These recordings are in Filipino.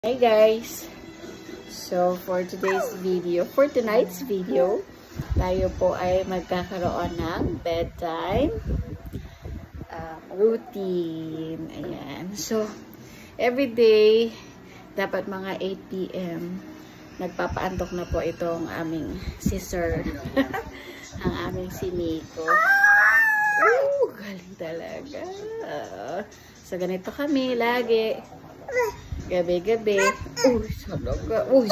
Hi guys! So for tonight's video, tayo po ay magkakaroon ng bedtime routine. Ayan. So, everyday, dapat mga 8 p.m. nagpapaantok na po itong aming si Sir. Ang aming si Nico. Galing talaga. So, ganito kami lagi. Gabi-gabi. Uy, salaga. Uy.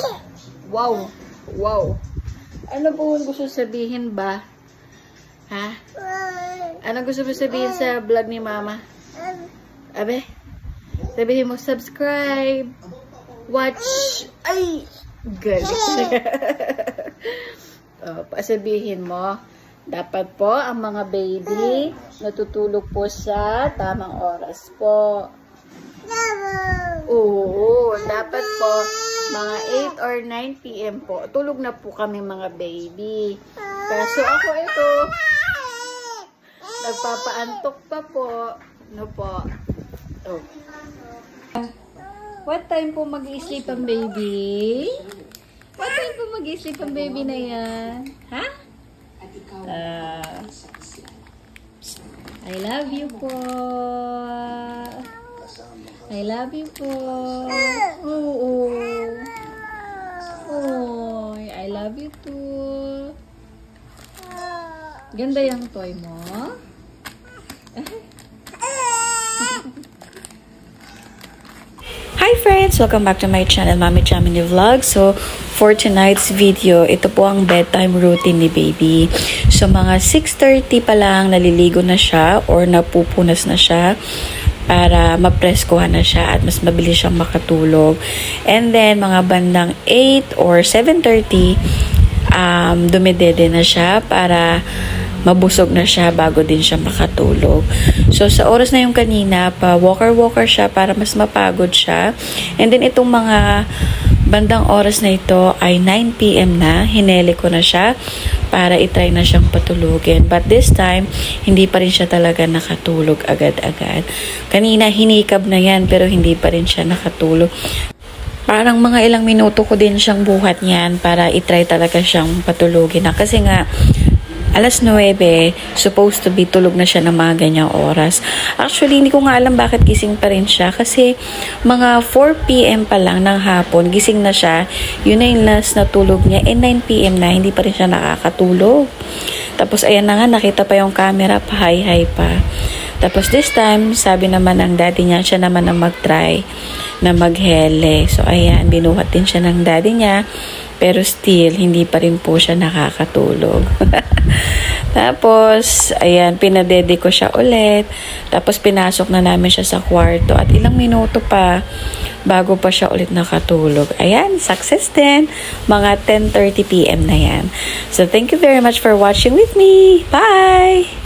Wow. Wow. Ano po gusto sabihin ba? Ha? Ano gusto mo sabihin sa vlog ni Mama? Abe? Sabihin mo, subscribe. Watch. Ay! Galing. Pasabihin mo, dapat po ang mga baby natutulog po sa tamang oras po. Oo, dapat po mga 8 or 9 p.m. po. Tulog na po kami mga baby. Kaso ako ito, nagpapaantok pa po. No po. Oh. What time po mag-i-sleep ang baby? What time po mag-i-sleep ang baby na yan? Ha? I love you po. I love you po. Oo. Oh, I love you too. Ganda yung toy mo. Hi friends! Welcome back to my channel, Mami Chamini Vlog. So, for tonight's video, ito po ang bedtime routine ni baby. So, mga 6:30 pa lang naliligo na siya or napupunas na siya para mapreskuhan na siya at mas mabilis siyang makatulog. And then, mga bandang 8 or 7:30, dumidede na siya para mabusog na siya bago din siya makatulog. So, sa oras na yung kanina, pa walker-walker siya para mas mapagod siya. And then, itong mga bandang oras na ito ay 9 p.m. na. Hinele ko na siya para itry na siyang patulugin. But this time, hindi pa rin siya talaga nakatulog agad-agad. Kanina, hinikab na yan pero hindi pa rin siya nakatulog. Parang mga ilang minuto ko din siyang buhat niyan para itry talaga siyang patulugin na. Kasi nga, alas 9, supposed to be tulog na siya ng mga ganyang oras. Actually, hindi ko nga alam bakit gising pa rin siya. Kasi mga 4 p.m. pa lang ng hapon, gising na siya. Yun na yung last na tulog niya. 9 p.m. na, hindi pa rin siya nakakatulog. Tapos, ayan na nga, nakita pa yung camera, pa-hi-hi pa. Tapos, this time, sabi naman ng daddy niya, siya naman ang mag-try na maghele. So, ayan, binuhat din siya ng daddy niya. Pero still, hindi pa rin po siya nakakatulog. Tapos, ayan, pinadede ko siya ulit. Tapos, pinasok na namin siya sa kwarto. At ilang minuto pa, bago pa siya ulit nakatulog. Ayan, success din. Mga 10:30 p.m. na yan. So, thank you very much for watching with me. Bye!